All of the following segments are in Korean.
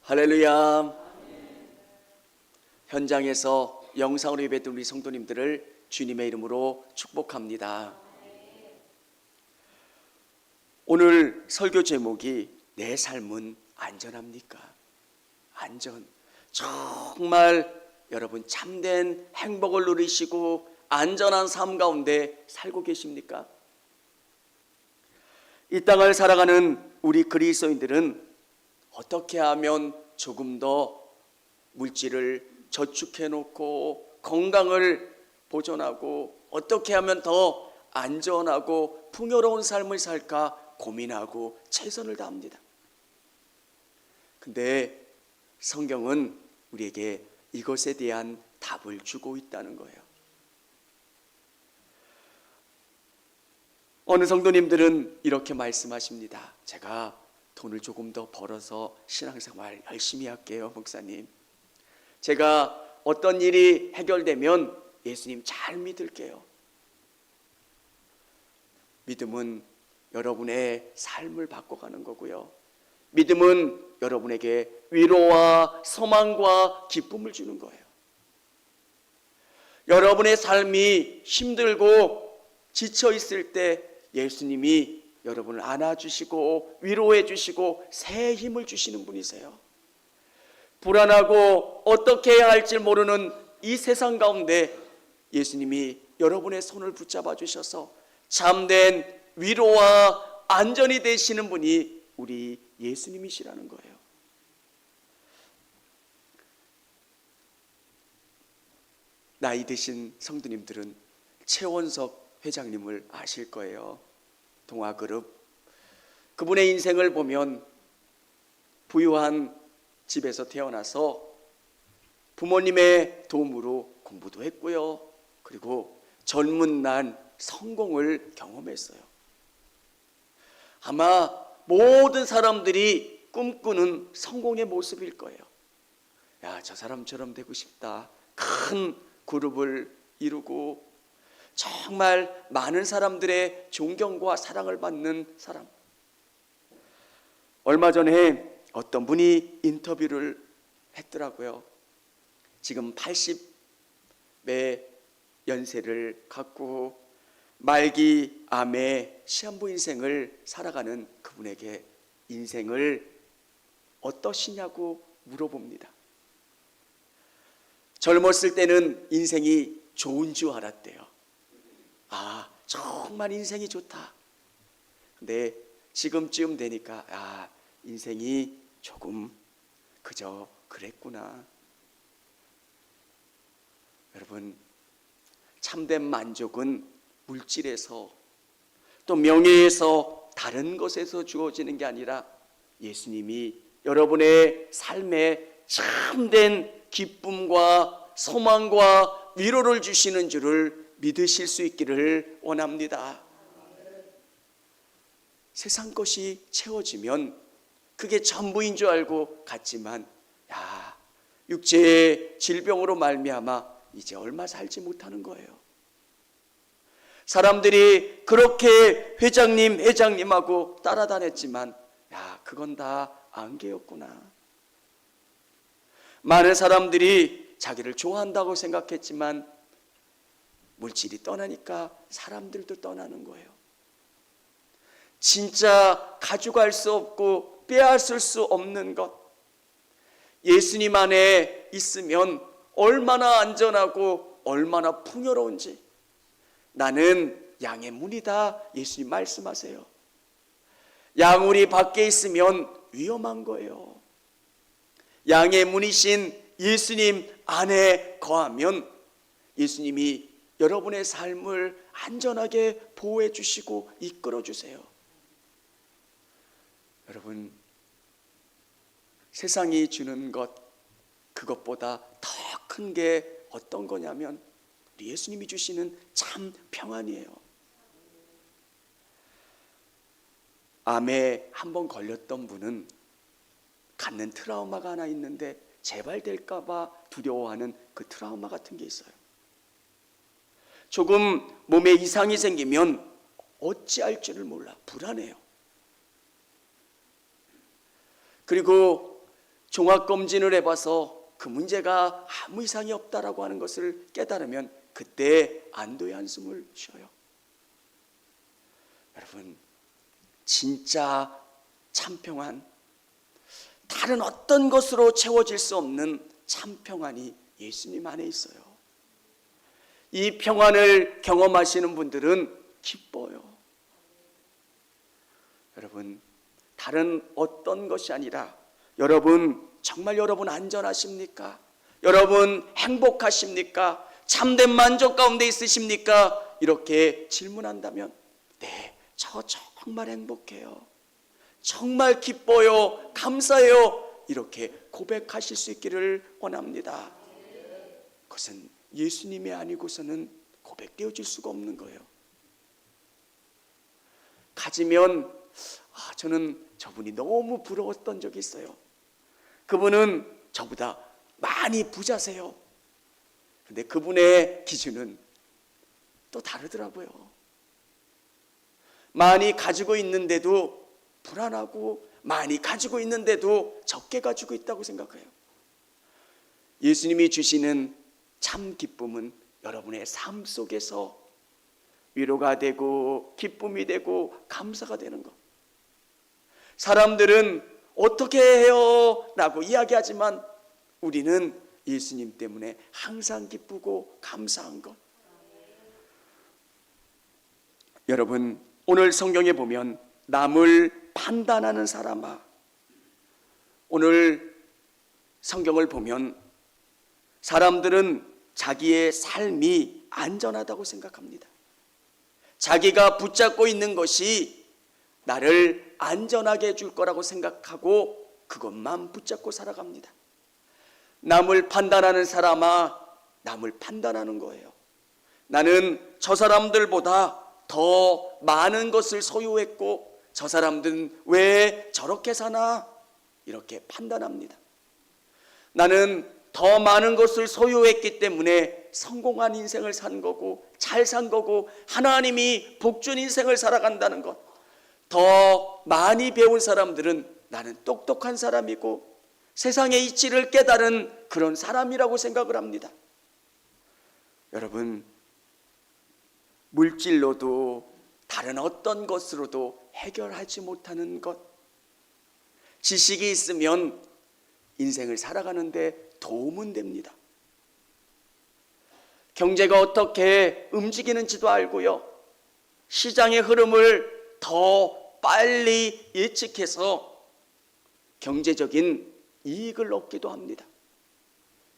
할렐루야. 현장에서 영상으로 예배드린 우리 성도님들을 주님의 이름으로 축복합니다. 오늘 설교 제목이 내 삶은 안전합니까? 안전. 정말 여러분 참된 행복을 누리시고 안전한 삶 가운데 살고 계십니까? 이 땅을 살아가는 우리 그리스도인들은 어떻게 하면 조금 더 물질을 저축해 놓고 건강을 보존하고 어떻게 하면 더 안전하고 풍요로운 삶을 살까 고민하고 최선을 다합니다. 근데 성경은 우리에게 이것에 대한 답을 주고 있다는 거예요. 어느 성도님들은 이렇게 말씀하십니다. 제가 돈을 조금 더 벌어서 신앙생활 열심히 할게요, 목사님. 제가 어떤 일이 해결되면 예수님 잘 믿을게요. 믿음은 여러분의 삶을 바꿔가는 거고요. 믿음은 여러분에게 위로와 소망과 기쁨을 주는 거예요. 여러분의 삶이 힘들고 지쳐 있을 때 예수님이 여러분을 안아주시고 위로해 주시고 새 힘을 주시는 분이세요. 불안하고 어떻게 해야 할지 모르는 이 세상 가운데 예수님이 여러분의 손을 붙잡아 주셔서 참된 위로와 안전이 되시는 분이 우리 예수님이시라는 거예요. 나이 드신 성도님들은 최원석 회장님을 아실 거예요. 동아그룹. 그분의 인생을 보면 부유한 집에서 태어나서 부모님의 도움으로 공부도 했고요. 그리고 젊은 날 성공을 경험했어요. 아마 모든 사람들이 꿈꾸는 성공의 모습일 거예요. 야, 저 사람처럼 되고 싶다. 큰 그룹을 이루고 정말 많은 사람들의 존경과 사랑을 받는 사람. 얼마 전에 어떤 분이 인터뷰를 했더라고요. 지금 80의 연세를 갖고 말기 암의 시한부 인생을 살아가는 그분에게 인생을 어떠시냐고 물어봅니다. 젊었을 때는 인생이 좋은 줄 알았대요. 아, 정말 인생이 좋다. 근데 지금쯤 되니까 인생이 조금 그저 그랬구나. 여러분, 참된 만족은 물질에서 또 명예에서 다른 것에서 주어지는 게 아니라 예수님이 여러분의 삶에 참된 기쁨과 소망과 위로를 주시는 줄을 믿으실 수 있기를 원합니다. 세상 것이 채워지면 그게 전부인 줄 알고 갔지만 육체의 질병으로 말미암아 이제 얼마 살지 못하는 거예요. 사람들이 그렇게 회장님하고 따라다녔지만 그건 다 안개였구나. 많은 사람들이 자기를 좋아한다고 생각했지만 물질이 떠나니까 사람들도 떠나는 거예요. 진짜 가져갈 수 없고 빼앗을 수 없는 것, 예수님 안에 있으면 얼마나 안전하고 얼마나 풍요로운지. 나는 양의 문이다, 예수님 말씀하세요. 양우리 밖에 있으면 위험한 거예요. 양의 문이신 예수님 안에 거하면 예수님이 여러분의 삶을 안전하게 보호해 주시고 이끌어 주세요. 여러분, 세상이 주는 것, 그것보다 더 큰 게 어떤 거냐면 우리 예수님이 주시는 참 평안이에요. 암에 한번 걸렸던 분은 갖는 트라우마가 하나 있는데 재발될까 봐 두려워하는 그 트라우마 같은 게 있어요. 조금 몸에 이상이 생기면 어찌할 줄을 몰라 불안해요. 그리고 종합검진을 해봐서 그 문제가 아무 이상이 없다라고 하는 것을 깨달으면 그때 안도의 한숨을 쉬어요. 여러분, 진짜 참 평안, 다른 어떤 것으로 채워질 수 없는 참 평안이 예수님 안에 있어요. 이 평안을 경험하시는 분들은 기뻐요. 여러분, 다른 어떤 것이 아니라 여러분, 정말 여러분 안전하십니까? 여러분 행복하십니까? 참된 만족 가운데 있으십니까? 이렇게 질문한다면 네, 저 정말 행복해요. 정말 기뻐요. 감사해요. 이렇게 고백하실 수 있기를 원합니다. 그것은 예수님이 아니고서는 고백되어질 수가 없는 거예요. 가지면 저는 저분이 너무 부러웠던 적이 있어요. 그분은 저보다 많이 부자세요. 근데 그분의 기준은 또 다르더라고요. 많이 가지고 있는데도 불안하고 많이 가지고 있는데도 적게 가지고 있다고 생각해요. 예수님이 주시는 참 기쁨은 여러분의 삶 속에서 위로가 되고 기쁨이 되고 감사가 되는 것. 사람들은 어떻게 해요? 라고 이야기하지만 우리는 예수님 때문에 항상 기쁘고 감사한 것. 여러분, 오늘 성경에 보면 남을 판단하는 사람아, 오늘 성경을 보면 사람들은 자기의 삶이 안전하다고 생각합니다. 자기가 붙잡고 있는 것이 나를 안전하게 해줄 거라고 생각하고 그것만 붙잡고 살아갑니다. 남을 판단하는 사람아, 남을 판단하는 거예요. 나는 저 사람들보다 더 많은 것을 소유했고 저 사람들은 왜 저렇게 사나? 이렇게 판단합니다. 나는 더 많은 것을 소유했기 때문에 성공한 인생을 산 거고 잘 산 거고 하나님이 복준 인생을 살아간다는 것. 더 많이 배운 사람들은 나는 똑똑한 사람이고 세상의 이치를 깨달은 그런 사람이라고 생각을 합니다. 여러분, 물질로도 다른 어떤 것으로도 해결하지 못하는 것, 지식이 있으면 인생을 살아가는데 도움은 됩니다. 경제가 어떻게 움직이는지도 알고요, 시장의 흐름을 더 빨리 예측해서 경제적인 이익을 얻기도 합니다.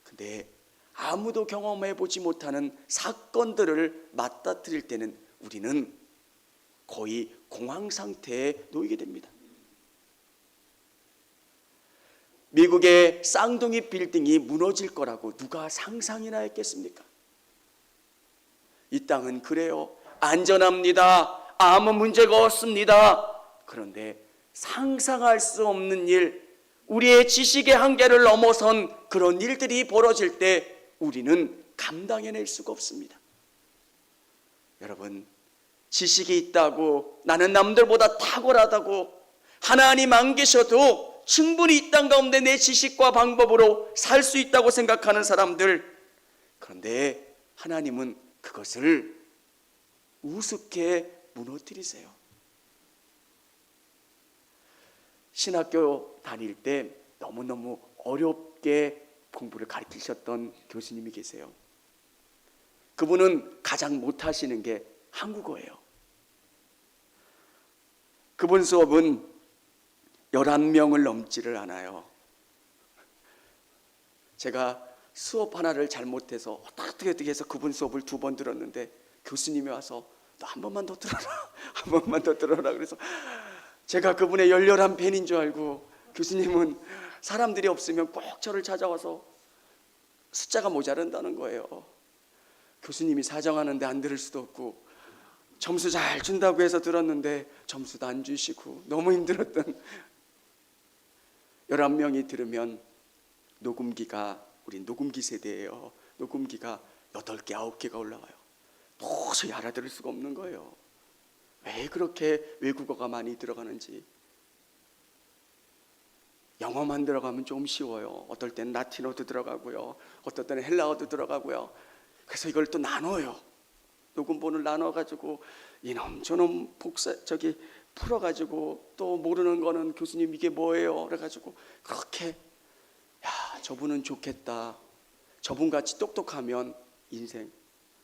근데 아무도 경험해 보지 못하는 사건들을 맞닥뜨릴 때는 우리는 거의 공황 상태에 놓이게 됩니다. 미국의 쌍둥이 빌딩이 무너질 거라고 누가 상상이나 했겠습니까? 이 땅은 그래요. 안전합니다. 아무 문제가 없습니다. 그런데 상상할 수 없는 일, 우리의 지식의 한계를 넘어선 그런 일들이 벌어질 때 우리는 감당해낼 수가 없습니다. 여러분, 지식이 있다고 나는 남들보다 탁월하다고 하나님 안 계셔도 충분히 이 땅 가운데 내 지식과 방법으로 살 수 있다고 생각하는 사람들, 그런데 하나님은 그것을 우습게 무너뜨리세요. 신학교 다닐 때 너무너무 어렵게 공부를 가르치셨던 교수님이 계세요. 그분은 가장 못하시는 게 한국어예요. 그분 수업은 11명을 넘지를 않아요. 제가 수업 하나를 잘못해서 어떻게 해서 그분 수업을 2번 들었는데 교수님이 와서 너 한 번만 더 들어라, 한 번만 더 들어라. 그래서 제가 그분의 열렬한 팬인 줄 알고, 교수님은 사람들이 없으면 꼭 저를 찾아와서 숫자가 모자란다는 거예요. 교수님이 사정하는데 안 들을 수도 없고, 점수 잘 준다고 해서 들었는데 점수도 안 주시고 너무 힘들었던 11명이 들으면 녹음기가, 우리 녹음기 세대예요. 녹음기가 8개, 9개가 올라와요. 도저히 알아들을 수가 없는 거예요. 왜 그렇게 외국어가 많이 들어가는지. 영어만 들어가면 좀 쉬워요. 어떨 때는 라틴어도 들어가고요. 어떨 때는 헬라어도 들어가고요. 그래서 이걸 또 나눠요. 녹음본을 나눠가지고 이놈 저놈 풀어가지고 또 모르는 거는 교수님 이게 뭐예요? 그래가지고 그렇게 야 저분은 좋겠다. 저분같이 똑똑하면 인생.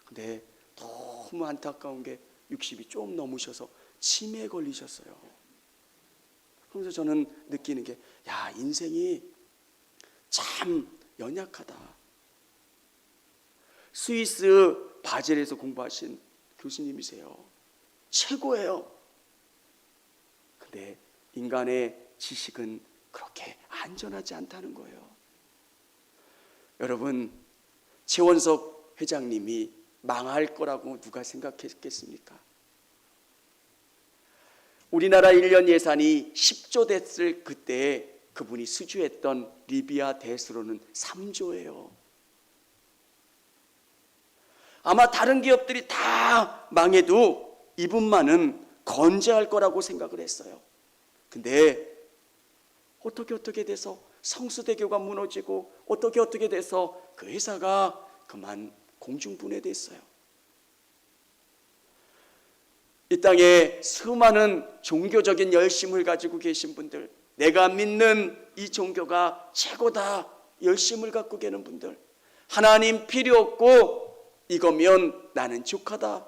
근데 너무 안타까운 게 60이 좀 넘으셔서 치매에 걸리셨어요. 그러면서 저는 느끼는 게 야 인생이 참 연약하다. 스위스 바젤에서 공부하신 교수님이세요. 최고예요. 근데 인간의 지식은 그렇게 안전하지 않다는 거예요. 여러분, 최원석 회장님이 망할 거라고 누가 생각했겠습니까? 우리나라 1년 예산이 10조 됐을 그때 그분이 수주했던 리비아 대수로는 3조예요. 아마 다른 기업들이 다 망해도 이분만은 건재할 거라고 생각을 했어요. 근데 어떻게 돼서 성수대교가 무너지고 어떻게 돼서 그 회사가 그만 공중분해됐어요. 이 땅에 수많은 종교적인 열심을 가지고 계신 분들, 내가 믿는 이 종교가 최고다 열심을 갖고 계는 분들, 하나님 필요 없고 이거면 나는 족하다.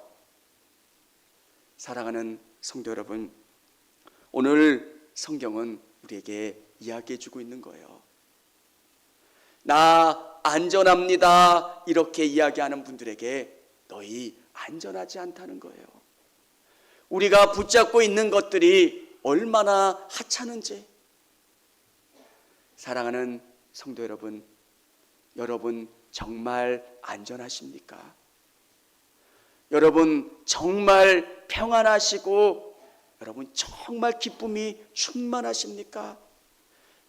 사랑하는 성도 여러분, 오늘 성경은 우리에게 이야기해 주고 있는 거예요. 나 안전합니다 이렇게 이야기하는 분들에게 너희 안전하지 않다는 거예요. 우리가 붙잡고 있는 것들이 얼마나 하찮은지. 사랑하는 성도 여러분, 여러분 정말 안전하십니까? 여러분 정말 평안하시고 여러분 정말 기쁨이 충만하십니까?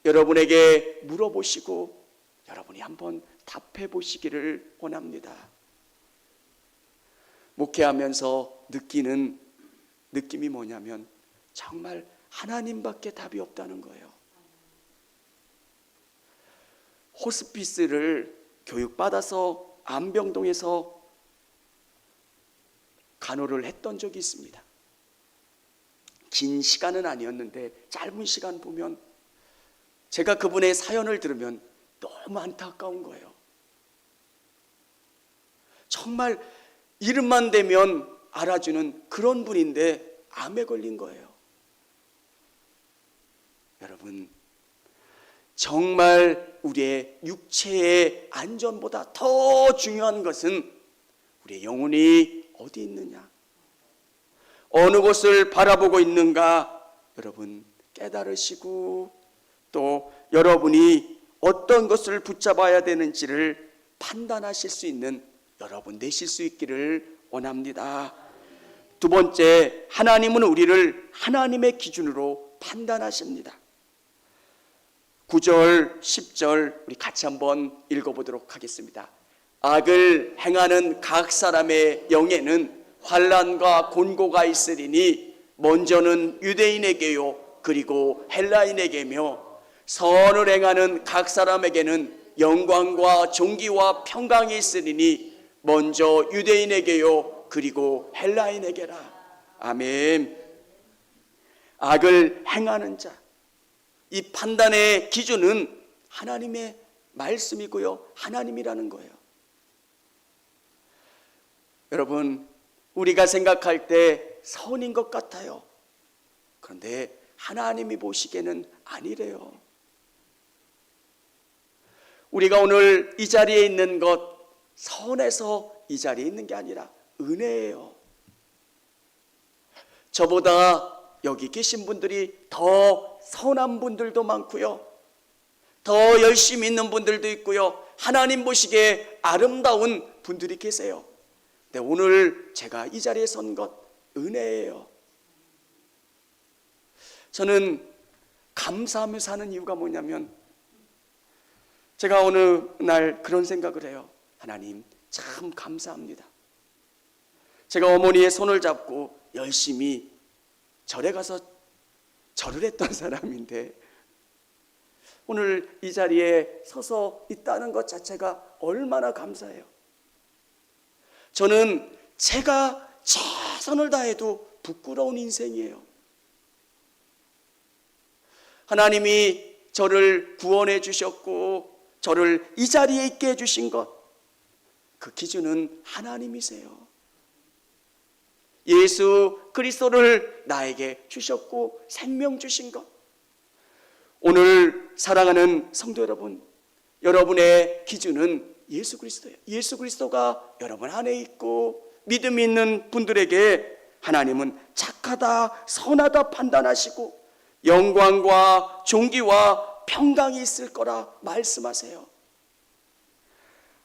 여러분에게 물어보시고 여러분이 한번 답해 보시기를 원합니다. 목회하면서 느끼는 느낌이 뭐냐면 정말 하나님밖에 답이 없다는 거예요. 호스피스를 교육받아서 안병동에서 간호를 했던 적이 있습니다. 긴 시간은 아니었는데 짧은 시간 보면 제가 그분의 사연을 들으면 너무 안타까운 거예요. 정말 이름만 대면 알아주는 그런 분인데 암에 걸린 거예요. 여러분, 정말 우리의 육체의 안전보다 더 중요한 것은 우리의 영혼이 어디 있느냐, 어느 곳을 바라보고 있는가 여러분 깨달으시고 또 여러분이 어떤 것을 붙잡아야 되는지를 판단하실 수 있는 여러분 되실 수 있기를 원합니다. 두 번째, 하나님은 우리를 하나님의 기준으로 판단하십니다. 9절, 10절 우리 같이 한번 읽어보도록 하겠습니다. 악을 행하는 각 사람의 영에는 환난과 곤고가 있으리니 먼저는 유대인에게요 그리고 헬라인에게며 선을 행하는 각 사람에게는 영광과 존귀와 평강이 있으리니 먼저 유대인에게요 그리고 헬라인에게라. 아멘. 악을 행하는 자, 이 판단의 기준은 하나님의 말씀이고요 하나님이라는 거예요. 여러분, 우리가 생각할 때 선인 것 같아요. 그런데 하나님이 보시기에는 아니래요. 우리가 오늘 이 자리에 있는 것 선해서 이 자리에 있는 게 아니라 은혜예요. 저보다 여기 계신 분들이 더 선한 분들도 많고요, 더 열심히 있는 분들도 있고요, 하나님 보시기에 아름다운 분들이 계세요. 근데 오늘 제가 이 자리에 선 것 은혜예요. 저는 감사하며 사는 이유가 뭐냐면 제가 어느 날 그런 생각을 해요. 하나님 참 감사합니다. 제가 어머니의 손을 잡고 열심히 절에 가서 절을 했던 사람인데 오늘 이 자리에 서서 있다는 것 자체가 얼마나 감사해요. 저는 제가 최선을 다해도 부끄러운 인생이에요. 하나님이 저를 구원해 주셨고 저를 이 자리에 있게 해주신 것, 그 기준은 하나님이세요. 예수 그리스도를 나에게 주셨고 생명 주신 것. 오늘 사랑하는 성도 여러분, 여러분의 기준은 예수 그리스도예요. 예수 그리스도가 여러분 안에 있고 믿음 있는 분들에게 하나님은 착하다, 선하다 판단하시고 영광과 존귀와 평강이 있을 거라 말씀하세요.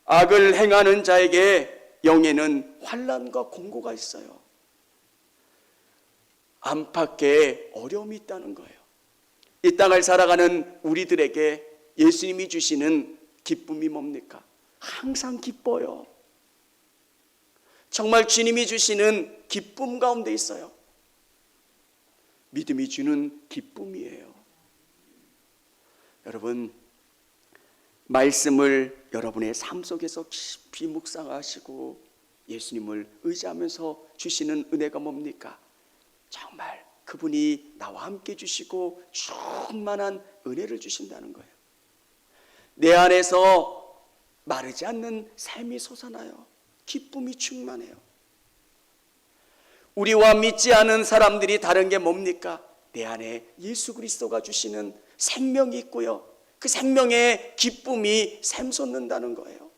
악을 행하는 자에게 영에는 환난과 공고가 있어요. 안팎에 어려움이 있다는 거예요. 이 땅을 살아가는 우리들에게 예수님이 주시는 기쁨이 뭡니까? 항상 기뻐요. 정말 주님이 주시는 기쁨 가운데 있어요. 믿음이 주는 기쁨이에요. 여러분, 말씀을 여러분의 삶 속에서 깊이 묵상하시고 예수님을 의지하면서 주시는 은혜가 뭡니까? 정말 그분이 나와 함께 주시고 충만한 은혜를 주신다는 거예요. 내 안에서 마르지 않는 샘이 솟아나요. 기쁨이 충만해요. 우리와 믿지 않은 사람들이 다른 게 뭡니까? 내 안에 예수 그리스도가 주시는 생명이 있고요, 그 생명의 기쁨이 샘솟는다는 거예요.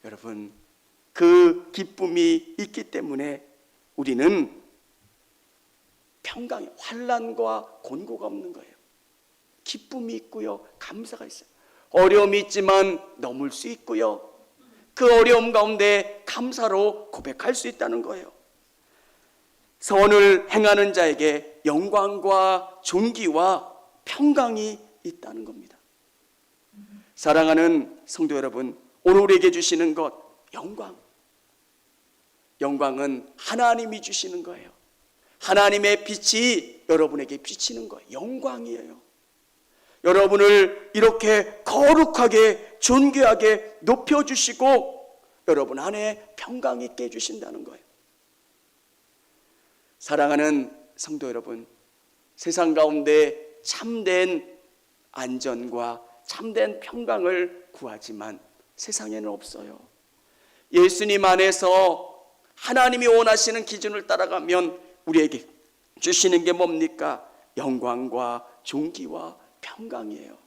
여러분, 그 기쁨이 있기 때문에 우리는 평강에 환난과 곤고가 없는 거예요. 기쁨이 있고요, 감사가 있어요. 어려움이 있지만 넘을 수 있고요, 그 어려움 가운데 감사로 고백할 수 있다는 거예요. 선을 행하는 자에게 영광과 존귀와 평강이 있다는 겁니다. 사랑하는 성도 여러분, 오늘 우리에게 주시는 것, 영광은 하나님이 주시는 거예요. 하나님의 빛이 여러분에게 비치는 거예요. 영광이에요. 여러분을 이렇게 거룩하게 존귀하게 높여주시고 여러분 안에 평강 있게 해주신다는 거예요. 사랑하는 성도 여러분, 세상 가운데 참된 안전과 참된 평강을 구하지만 세상에는 없어요. 예수님 안에서 하나님이 원하시는 기준을 따라가면 우리에게 주시는 게 뭡니까? 영광과 존귀와 평강이에요.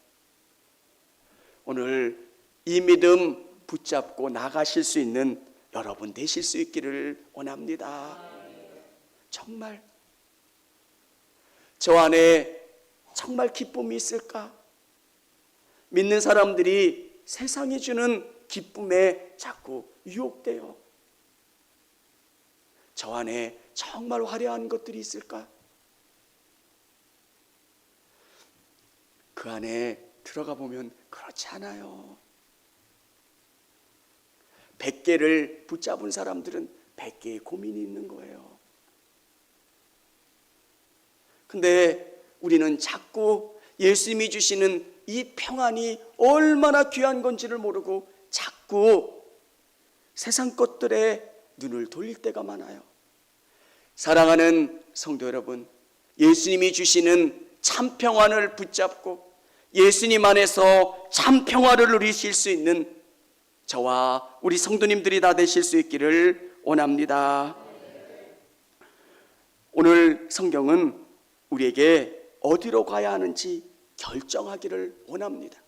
오늘 이 믿음 붙잡고 나가실 수 있는 여러분 되실 수 있기를 원합니다. 정말 저 안에 정말 기쁨이 있을까? 믿는 사람들이 세상이 주는 기쁨에 자꾸 유혹돼요. 저 안에 정말 화려한 것들이 있을까? 그 안에 들어가 보면 그렇지 않아요. 100개를 붙잡은 사람들은 100개의 고민이 있는 거예요. 근데 우리는 자꾸 예수님이 주시는 이 평안이 얼마나 귀한 건지를 모르고 자꾸 세상 것들에 눈을 돌릴 때가 많아요. 사랑하는 성도 여러분, 예수님이 주시는 참 평안을 붙잡고 예수님 안에서 참 평화를 누리실 수 있는 저와 우리 성도님들이 다 되실 수 있기를 원합니다. 오늘 성경은 우리에게 어디로 가야 하는지 결정하기를 원합니다.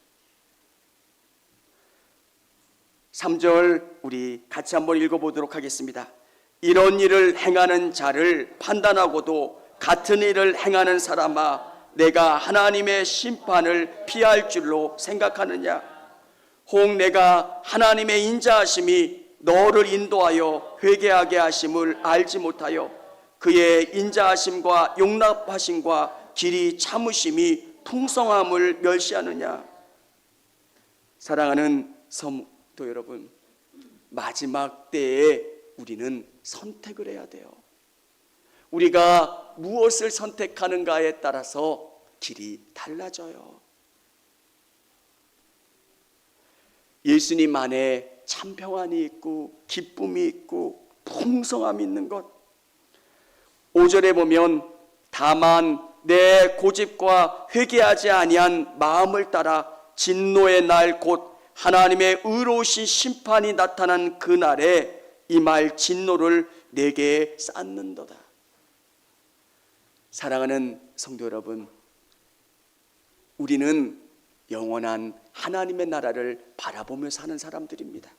3절 우리 같이 한번 읽어보도록 하겠습니다. 이런 일을 행하는 자를 판단하고도 같은 일을 행하는 사람아, 내가 하나님의 심판을 피할 줄로 생각하느냐? 혹 내가 하나님의 인자하심이 너를 인도하여 회개하게 하심을 알지 못하여 그의 인자하심과 용납하심과 길이 참으심이 풍성함을 멸시하느냐? 사랑하는 성도 여러분, 마지막 때에 우리는 선택을 해야 돼요. 우리가 무엇을 선택하는가에 따라서 길이 달라져요. 예수님 안에 참 평안이 있고 기쁨이 있고 풍성함이 있는 것. 5절에 보면 다만 내 고집과 회개하지 아니한 마음을 따라 진노의 날 곧 하나님의 의로우신 심판이 나타난 그날에 임할 진노를 내게 쌓는도다. 사랑하는 성도 여러분, 우리는 영원한 하나님의 나라를 바라보며 사는 사람들입니다.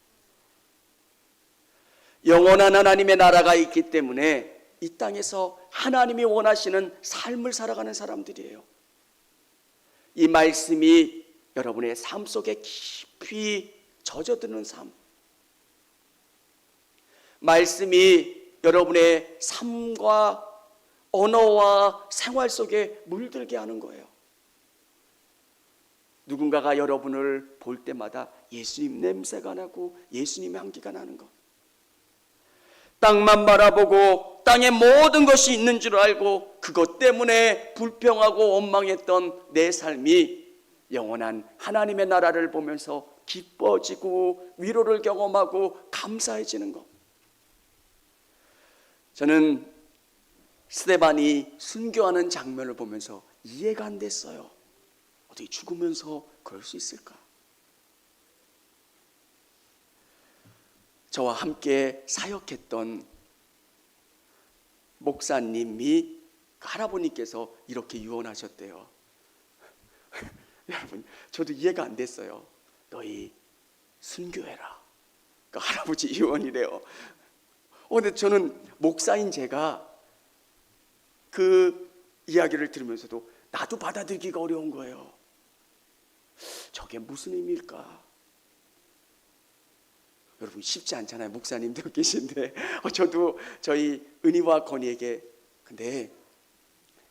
영원한 하나님의 나라가 있기 때문에 이 땅에서 하나님이 원하시는 삶을 살아가는 사람들이에요. 이 말씀이 여러분의 삶 속에 깊이 젖어드는 삶, 말씀이 여러분의 삶과 언어와 생활 속에 물들게 하는 거예요. 누군가가 여러분을 볼 때마다 예수님 냄새가 나고 예수님의 향기가 나는 것. 땅만 바라보고 땅에 모든 것이 있는 줄 알고 그것 때문에 불평하고 원망했던 내 삶이 영원한 하나님의 나라를 보면서 기뻐지고 위로를 경험하고 감사해지는 것. 저는 스데반이 순교하는 장면을 보면서 이해가 안 됐어요. 어떻게 죽으면서 그럴 수 있을까? 저와 함께 사역했던 목사님이, 할아버님께서 이렇게 유언하셨대요. 여러분, 저도 이해가 안 됐어요. 너희 순교해라. 그러니까 할아버지 유언이래요. 근데 저는 목사인 제가 그 이야기를 들으면서도 나도 받아들이기가 어려운 거예요. 저게 무슨 의미일까? 여러분, 쉽지 않잖아요. 목사님들 계신데 저도 저희 은희와 건희에게, 근데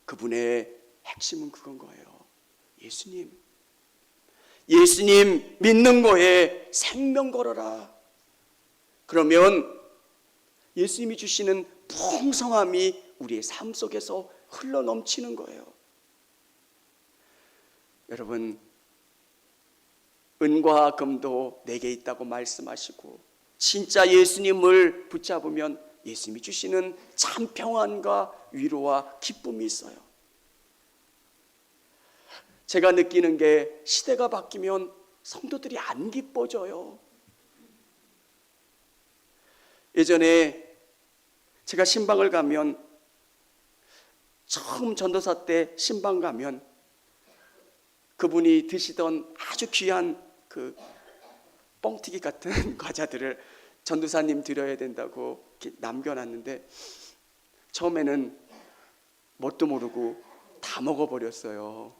그분의 핵심은 그건 거예요. 예수님 믿는 거에 생명 걸어라. 그러면 예수님이 주시는 풍성함이 우리의 삶 속에서 흘러넘치는 거예요. 여러분, 은과 금도 내게 있다고 말씀하시고 진짜 예수님을 붙잡으면 예수님이 주시는 참 평안과 위로와 기쁨이 있어요. 제가 느끼는 게 시대가 바뀌면 성도들이 안 기뻐져요. 예전에 제가 신방을 가면, 처음 전도사 때 신방 가면 그분이 드시던 아주 귀한 그 뻥튀기 같은 과자들을 전도사님 드려야 된다고 이렇게 남겨놨는데 처음에는 뭣도 모르고 다 먹어버렸어요.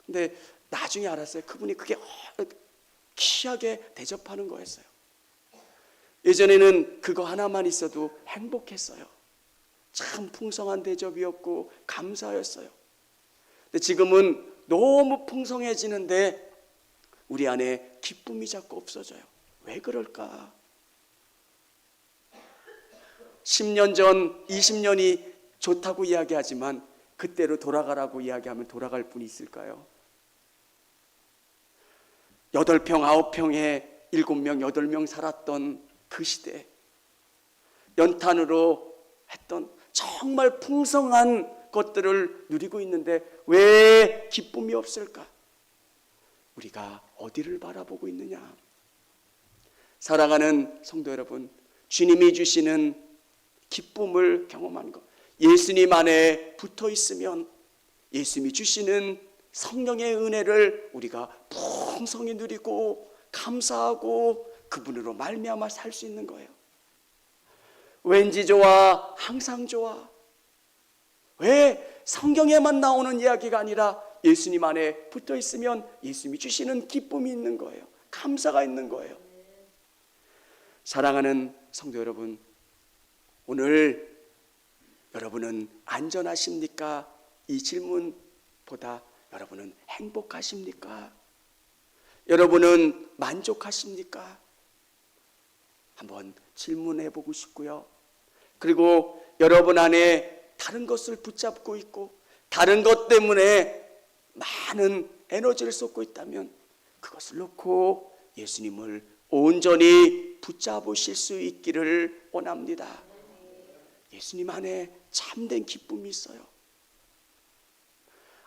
근데 나중에 알았어요. 그분이 그게 귀하게 대접하는 거였어요. 예전에는 그거 하나만 있어도 행복했어요. 참 풍성한 대접이었고 감사였어요. 근데 지금은 너무 풍성해지는데 우리 안에 기쁨이 자꾸 없어져요. 왜 그럴까? 10년 전, 20년이 좋다고 이야기하지만 그때로 돌아가라고 이야기하면 돌아갈 분이 있을까요? 8평, 9평에 7명, 8명 살았던 그 시대, 연탄으로 했던 정말 풍성한 것들을 누리고 있는데 왜 기쁨이 없을까? 우리가 어디를 바라보고 있느냐? 사랑하는 성도 여러분, 주님이 주시는 기쁨을 경험하는 것, 예수님 안에 붙어 있으면 예수님이 주시는 성령의 은혜를 우리가 풍성히 누리고 감사하고 그분으로 말미암아 살 수 있는 거예요. 왠지 좋아, 항상 좋아. 왜 성경에만 나오는 이야기가 아니라 예수님 안에 붙어 있으면 예수님이 주시는 기쁨이 있는 거예요. 감사가 있는 거예요. 사랑하는 성도 여러분, 오늘 여러분은 안전하십니까? 이 질문보다 여러분은 행복하십니까? 여러분은 만족하십니까? 한번 질문해 보고 싶고요. 그리고 여러분 안에 다른 것을 붙잡고 있고 다른 것 때문에 많은 에너지를 쏟고 있다면 그것을 놓고 예수님을 온전히 붙잡으실 수 있기를 원합니다. 예수님 안에 참된 기쁨이 있어요.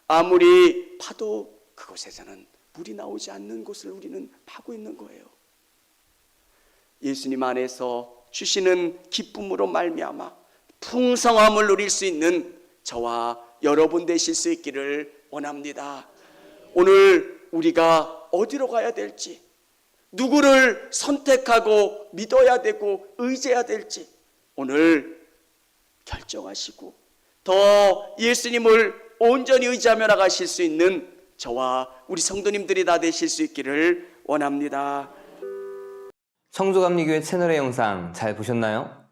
아무리 파도 그곳에서는 물이 나오지 않는 곳을 우리는 파고 있는 거예요. 예수님 안에서 주시는 기쁨으로 말미암아 풍성함을 누릴 수 있는 저와 여러분 되실 수 있기를 원합니다. 오늘 우리가 어디로 가야 될지, 누구를 선택하고 믿어야 되고 의지해야 될지 오늘 결정하시고 더 예수님을 온전히 의지하며 나가실 수 있는 저와 우리 성도님들이 다 되실 수 있기를 원합니다. 청주감리교회 채널의 영상 잘 보셨나요?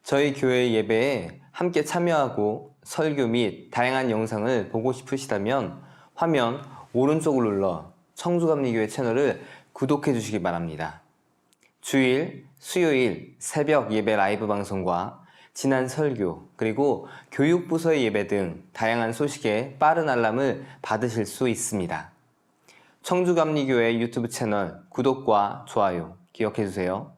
저희 교회 예배에 함께 참여하고 설교 및 다양한 영상을 보고 싶으시다면 화면 오른쪽을 눌러 청주감리교회 채널을 구독해 주시기 바랍니다. 주일, 수요일 새벽 예배 라이브 방송과 지난 설교, 그리고 교육부서의 예배 등 다양한 소식에 빠른 알람을 받으실 수 있습니다. 청주감리교회 유튜브 채널 구독과 좋아요 기억해 주세요.